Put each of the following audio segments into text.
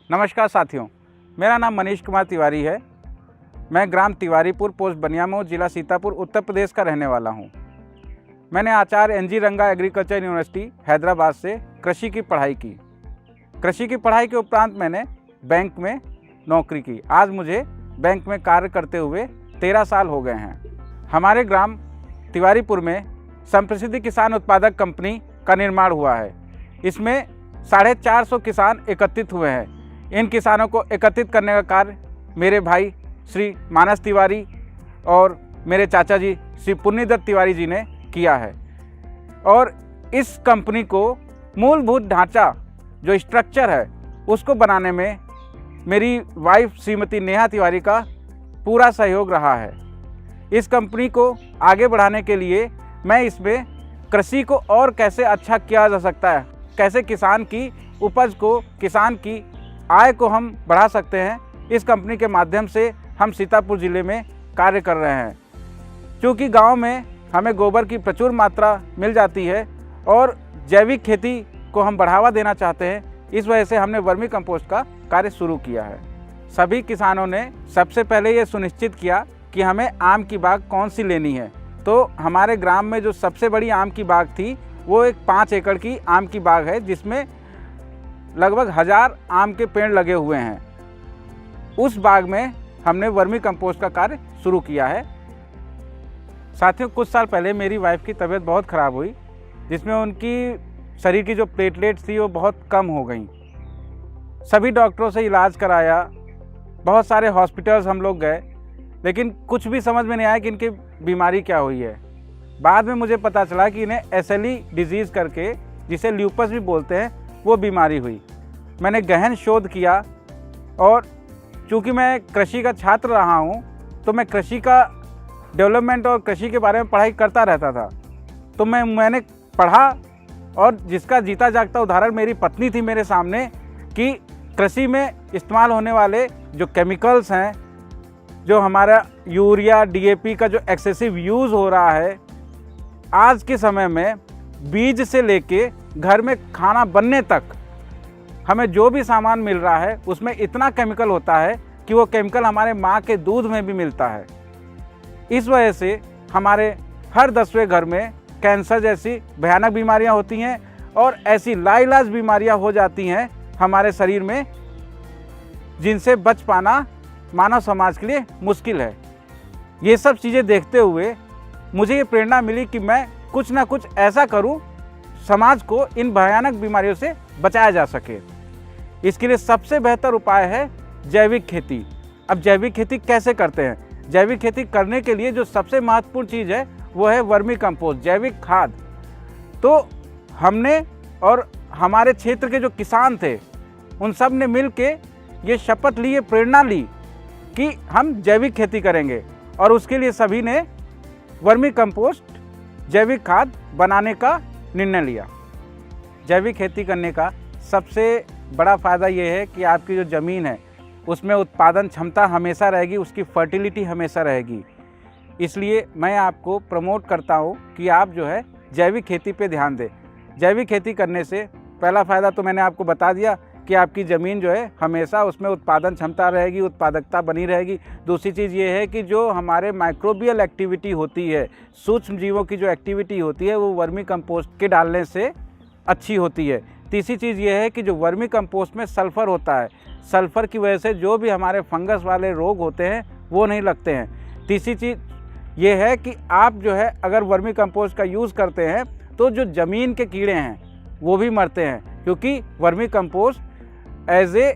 नमस्कार साथियों, मेरा नाम मनीष कुमार तिवारी है। मैं ग्राम तिवारीपुर, पोस्ट बनियामऊ, जिला सीतापुर, उत्तर प्रदेश का रहने वाला हूं। मैंने आचार्य एनजी रंगा एग्रीकल्चर यूनिवर्सिटी हैदराबाद से कृषि की पढ़ाई की। कृषि की पढ़ाई के उपरांत मैंने बैंक में नौकरी की। आज मुझे बैंक में कार्य करते हुए 13 साल हो गए हैं। हमारे ग्राम तिवारीपुर में संप्रसिद्ध किसान उत्पादक कंपनी का निर्माण हुआ है। इसमें 450 किसान एकत्रित हुए हैं। इन किसानों को एकत्रित करने का कार्य मेरे भाई श्री मानस तिवारी और मेरे चाचा जी श्री पुण्यदत्त तिवारी जी ने किया है। और इस कंपनी को मूलभूत ढांचा जो स्ट्रक्चर है उसको बनाने में मेरी वाइफ श्रीमती नेहा तिवारी का पूरा सहयोग रहा है। इस कंपनी को आगे बढ़ाने के लिए मैं इसमें कृषि को और कैसे अच्छा किया जा सकता है, कैसे किसान की उपज को, किसान की आय को हम बढ़ा सकते हैं, इस कंपनी के माध्यम से हम सीतापुर ज़िले में कार्य कर रहे हैं। क्योंकि गांव में हमें गोबर की प्रचुर मात्रा मिल जाती है और जैविक खेती को हम बढ़ावा देना चाहते हैं, इस वजह से हमने वर्मी कंपोस्ट का कार्य शुरू किया है। सभी किसानों ने सबसे पहले ये सुनिश्चित किया कि हमें आम की बाग कौन सी लेनी है। तो हमारे ग्राम में जो सबसे बड़ी आम की बाग थी वो एक 5 एकड़ की आम की बाग है, जिसमें लगभग 1000 आम के पेड़ लगे हुए हैं। उस बाग में हमने वर्मी कंपोस्ट का कार्य शुरू किया है। साथियों, कुछ साल पहले मेरी वाइफ की तबीयत बहुत ख़राब हुई, जिसमें उनकी शरीर की जो प्लेटलेट्स थी वो बहुत कम हो गई। सभी डॉक्टरों से इलाज कराया, बहुत सारे हॉस्पिटल्स हम लोग गए, लेकिन कुछ भी समझ में नहीं आया कि इनकी बीमारी क्या हुई है। बाद में मुझे पता चला कि इन्हें SLE डिजीज़ करके, जिसे ल्यूपस भी बोलते हैं, वो बीमारी हुई। मैंने गहन शोध किया और चूँकि मैं कृषि का छात्र रहा हूँ तो मैं कृषि का डेवलपमेंट और कृषि के बारे में पढ़ाई करता रहता था। तो मैंने पढ़ा और जिसका जीता जागता उदाहरण मेरी पत्नी थी मेरे सामने कि कृषि में इस्तेमाल होने वाले जो केमिकल्स हैं, जो हमारा यूरिया DAP का जो एक्सेसिव यूज़ हो रहा है, आज के समय में बीज से लेके घर में खाना बनने तक हमें जो भी सामान मिल रहा है उसमें इतना केमिकल होता है कि वो केमिकल हमारे माँ के दूध में भी मिलता है। इस वजह से हमारे हर 10वें घर में कैंसर जैसी भयानक बीमारियां होती हैं और ऐसी लाइलाज बीमारियां हो जाती हैं हमारे शरीर में, जिनसे बच पाना मानव समाज के लिए मुश्किल है। ये सब चीज़ें देखते हुए मुझे ये प्रेरणा मिली कि मैं कुछ ना कुछ ऐसा करूं, समाज को इन भयानक बीमारियों से बचाया जा सके। इसके लिए सबसे बेहतर उपाय है जैविक खेती। अब जैविक खेती कैसे करते हैं? जैविक खेती करने के लिए जो सबसे महत्वपूर्ण चीज़ है वो है वर्मी कंपोस्ट, जैविक खाद। तो हमने और हमारे क्षेत्र के जो किसान थे उन सब ने मिल के ये शपथ ली, ये प्रेरणा ली कि हम जैविक खेती करेंगे और उसके लिए सभी ने वर्मी कंपोस्ट, जैविक खाद बनाने का निर्णय लिया। जैविक खेती करने का सबसे बड़ा फ़ायदा ये है कि आपकी जो ज़मीन है उसमें उत्पादन क्षमता हमेशा रहेगी, उसकी फर्टिलिटी हमेशा रहेगी। इसलिए मैं आपको प्रमोट करता हूँ कि आप जो है जैविक खेती पे ध्यान दें। जैविक खेती करने से पहला फ़ायदा तो मैंने आपको बता दिया कि आपकी ज़मीन जो है हमेशा उसमें उत्पादन क्षमता रहेगी, उत्पादकता बनी रहेगी। दूसरी चीज़ ये है कि जो हमारे माइक्रोबियल एक्टिविटी होती है, सूक्ष्म जीवों की जो एक्टिविटी होती है, वो वर्मी कंपोस्ट के डालने से अच्छी होती है। तीसरी चीज़ ये है कि जो वर्मी कंपोस्ट में सल्फ़र होता है, सल्फ़र की वजह से जो भी हमारे फंगस वाले रोग होते हैं वो नहीं लगते हैं। तीसरी चीज़ ये है कि आप जो है अगर वर्मी कंपोस्ट का यूज़ करते हैं तो जो ज़मीन के कीड़े हैं वो भी मरते हैं, क्योंकि vermicompost as a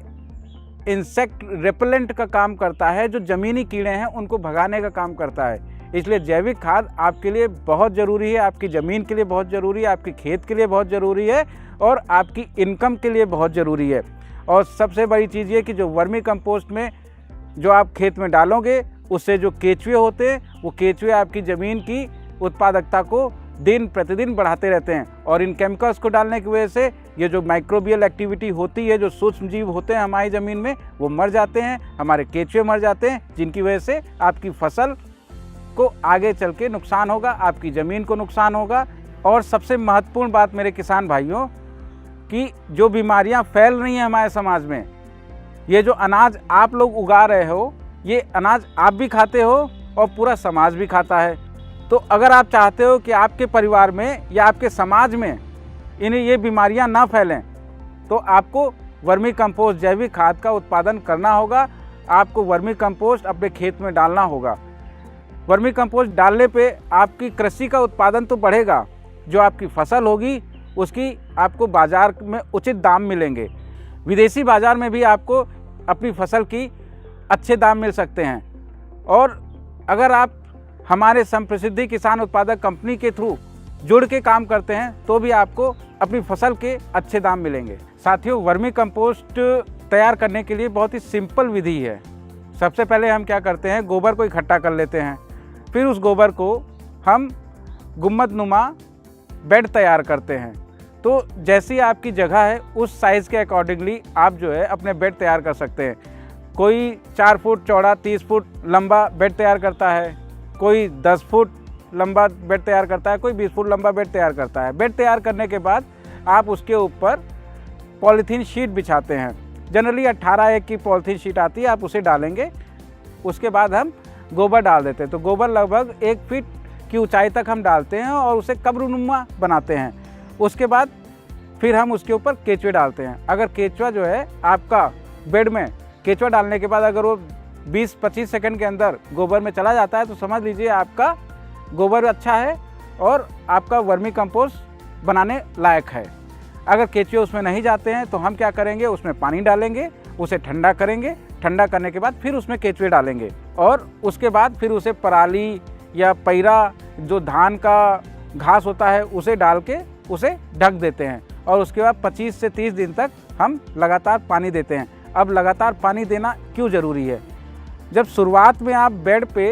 insect repellent का काम करता है। जो ज़मीनी कीड़े हैं उनको भगाने का काम करता है। इसलिए जैविक खाद आपके लिए बहुत ज़रूरी है, आपकी ज़मीन के लिए बहुत ज़रूरी है, आपके खेत के लिए बहुत ज़रूरी है और आपकी इनकम के लिए बहुत ज़रूरी है। और सबसे बड़ी चीज़ ये कि जो वर्मी कंपोस्ट में जो आप खेत में डालोगे उससे जो केचुए होते हैं, वो केचुए आपकी ज़मीन की उत्पादकता को दिन प्रतिदिन बढ़ाते रहते हैं। और इन केमिकल्स को डालने की वजह से ये जो माइक्रोबियल एक्टिविटी होती है, जो सूक्ष्म जीव होते हैं हमारी ज़मीन में, वो मर जाते हैं, हमारे केचुए मर जाते हैं, जिनकी वजह से आपकी फसल को आगे चल के नुकसान होगा, आपकी ज़मीन को नुकसान होगा। और सबसे महत्वपूर्ण बात मेरे किसान भाइयों, कि जो बीमारियां फैल रही हैं हमारे समाज में, ये जो अनाज आप लोग उगा रहे हो, ये अनाज आप भी खाते हो और पूरा समाज भी खाता है। तो अगर आप चाहते हो कि आपके परिवार में या आपके समाज में इन्हें ये बीमारियां ना फैलें, तो आपको वर्मी कंपोस्ट जैविक खाद का उत्पादन करना होगा। आपको वर्मी कंपोस्ट अपने खेत में डालना होगा। वर्मी कंपोस्ट डालने पे आपकी कृषि का उत्पादन तो बढ़ेगा, जो आपकी फसल होगी उसकी आपको बाज़ार में उचित दाम मिलेंगे। विदेशी बाज़ार में भी आपको अपनी फसल की अच्छे दाम मिल सकते हैं। और अगर आप हमारे संप्रसिद्धि किसान उत्पादक कंपनी के थ्रू जुड़ के काम करते हैं तो भी आपको अपनी फसल के अच्छे दाम मिलेंगे। साथियों, वर्मी कंपोस्ट तैयार करने के लिए बहुत ही सिंपल विधि है। सबसे पहले हम क्या करते हैं, गोबर को इकट्ठा कर लेते हैं। फिर उस गोबर को हम गुम्बदनुमा बेड तैयार करते हैं। तो जैसी आपकी जगह है उस साइज़ के अकॉर्डिंगली आप जो है अपने बेड तैयार कर सकते हैं। कोई 4 फुट चौड़ा 30 फुट लंबा बेड तैयार करता है, कोई 10 फुट लंबा बेड तैयार करता है, कोई 20 फुट लंबा बेड तैयार करता है। बेड तैयार करने के बाद आप उसके ऊपर पॉलीथीन शीट बिछाते हैं। जनरली 18 की पॉलीथीन शीट आती है, आप उसे डालेंगे। उसके बाद हम गोबर डाल देते हैं। तो गोबर लगभग 1 फीट की ऊंचाई तक हम डालते हैं और उसे कब्रनुमा बनाते हैं। उसके बाद फिर हम उसके ऊपर केचुए डालते हैं। अगर केचुआ जो है आपका बेड में, केचुआ डालने के बाद अगर वो 20-25 सेकंड के अंदर गोबर में चला जाता है तो समझ लीजिए आपका गोबर अच्छा है और आपका वर्मी कंपोस्ट बनाने लायक है। अगर केचुए उसमें नहीं जाते हैं तो हम क्या करेंगे, उसमें पानी डालेंगे, उसे ठंडा करेंगे। ठंडा करने के बाद फिर उसमें केचुए डालेंगे और उसके बाद फिर उसे पराली या पैरा, जो धान का घास होता है, उसे डाल के उसे ढक देते हैं। और उसके बाद 25 से 30 दिन तक हम लगातार पानी देते हैं। अब लगातार पानी देना क्यों ज़रूरी है? जब शुरुआत में आप बेड पे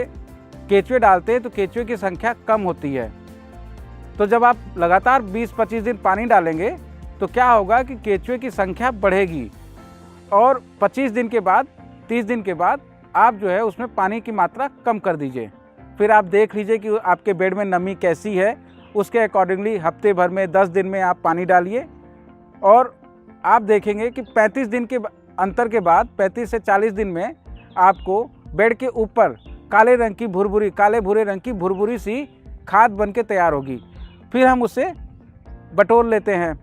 केचुए डालते हैं तो केचुए की संख्या कम होती है। तो जब आप लगातार 20-25 दिन पानी डालेंगे तो क्या होगा कि केचुए की संख्या बढ़ेगी। और 25 दिन के बाद, 30 दिन के बाद आप जो है उसमें पानी की मात्रा कम कर दीजिए। फिर आप देख लीजिए कि आपके बेड में नमी कैसी है। उसके अकॉर्डिंगली हफ्ते भर में 10 दिन में आप पानी डालिए और आप देखेंगे कि 35 दिन के अंतर के बाद 35 से 40 दिन में आपको बेड के ऊपर काले भूरे रंग की भुरभुरी सी खाद बन के तैयार होगी। फिर हम उसे बटोर लेते हैं।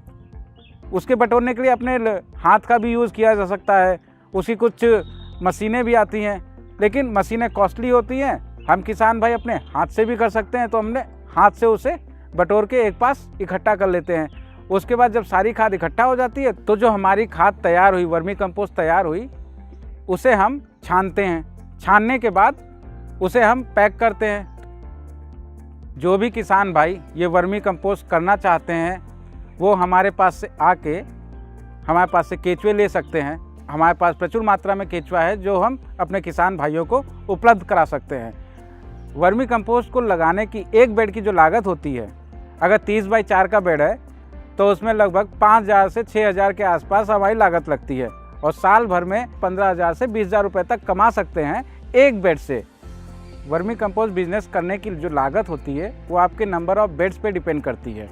उसके बटोरने के लिए अपने हाथ का भी यूज़ किया जा सकता है। उसकी कुछ मशीनें भी आती हैं, लेकिन मशीनें कॉस्टली होती हैं। हम किसान भाई अपने हाथ से भी कर सकते हैं, तो हमने हाथ से उसे बटोर के एक पास इकट्ठा कर लेते हैं। उसके बाद जब सारी खाद इकट्ठा हो जाती है तो जो हमारी खाद तैयार हुई, वर्मी कंपोस्ट तैयार हुई, उसे हम छानते हैं। छानने के बाद उसे हम पैक करते हैं। जो भी किसान भाई ये वर्मी कंपोस्ट करना चाहते हैं वो हमारे पास से आके हमारे पास से केचुए ले सकते हैं। हमारे पास प्रचुर मात्रा में केचुआ है जो हम अपने किसान भाइयों को उपलब्ध करा सकते हैं। वर्मी कंपोस्ट को लगाने की एक बेड की जो लागत होती है, अगर 30x4 का बेड है तो उसमें लगभग 5,000 से 6,000 के आसपास हमारी लागत लगती है और साल भर में 15,000 से 20,000 रुपये तक कमा सकते हैं एक बेड से। वर्मी कंपोस्ट बिजनेस करने की जो लागत होती है वो आपके नंबर ऑफ़ बेड्स पे डिपेंड करती है।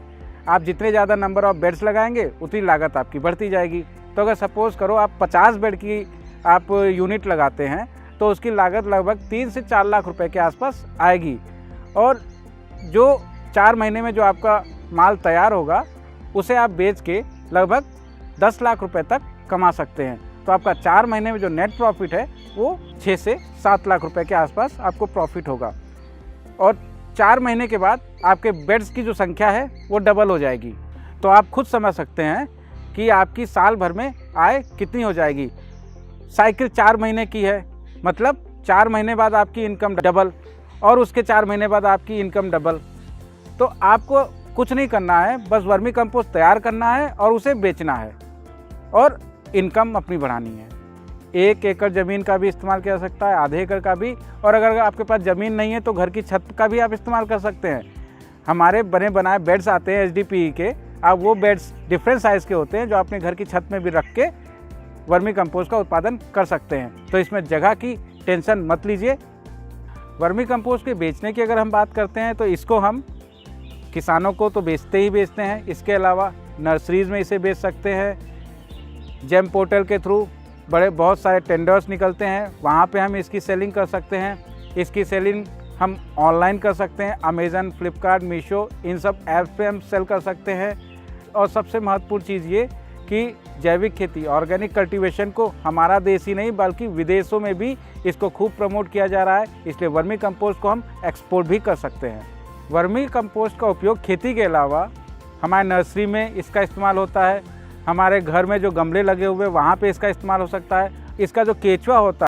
आप जितने ज़्यादा नंबर ऑफ़ बेड्स लगाएंगे उतनी लागत आपकी बढ़ती जाएगी। तो अगर सपोज़ करो आप 50 बेड की आप यूनिट लगाते हैं तो उसकी लागत लगभग 3 से 4 लाख रुपए के आसपास आएगी। और जो 4 महीने में जो आपका माल तैयार होगा उसे आप बेच के लगभग 10 लाख रुपए तक कमा सकते हैं। तो आपका 4 महीने में जो नेट प्रॉफिट है वो 6 से 7 लाख रुपए के आसपास आपको प्रॉफिट होगा। और 4 महीने के बाद आपके बेड्स की जो संख्या है वो डबल हो जाएगी। तो आप खुद समझ सकते हैं कि आपकी साल भर में आय कितनी हो जाएगी। साइकिल 4 महीने की है, मतलब 4 महीने बाद आपकी इनकम डबल और उसके 4 महीने बाद आपकी इनकम डबल। तो आपको कुछ नहीं करना है, बस वर्मी कंपोस्ट तैयार करना है और उसे बेचना है और इनकम अपनी बढ़ानी है। 1 एकड़ ज़मीन का भी इस्तेमाल किया जा सकता है, आधे एकड़ का भी, और अगर आपके पास ज़मीन नहीं है तो घर की छत का भी आप इस्तेमाल कर सकते हैं। हमारे बने बनाए बेड्स आते हैं HDPE के, आप वो बेड्स डिफरेंट साइज़ के होते हैं जो अपने घर की छत में भी रख के वर्मी कंपोस्ट का उत्पादन कर सकते हैं। तो इसमें जगह की टेंशन मत लीजिए। वर्मी कंपोस्ट के बेचने की अगर हम बात करते हैं तो इसको हम किसानों को तो बेचते ही बेचते हैं, इसके अलावा नर्सरीज़ में इसे बेच सकते हैं, जेम पोर्टल के थ्रू बहुत सारे टेंडर्स निकलते हैं, वहाँ पे हम इसकी सेलिंग कर सकते हैं। इसकी सेलिंग हम ऑनलाइन कर सकते हैं, अमेज़न, फ्लिपकार्ट, मीशो, इन सब ऐप्स पे हम सेल कर सकते हैं। और सबसे महत्वपूर्ण चीज़ ये कि जैविक खेती, ऑर्गेनिक कल्टीवेशन को हमारा देश ही नहीं बल्कि विदेशों में भी इसको खूब प्रमोट किया जा रहा है, इसलिए वर्मी कंपोस्ट को हम एक्सपोर्ट भी कर सकते हैं। वर्मी कंपोस्ट का उपयोग खेती के अलावा हमारे नर्सरी में इसका इस्तेमाल होता है, हमारे घर में जो गमले लगे हुए वहाँ पे इसका इस्तेमाल हो सकता है। इसका जो केचुआ होता है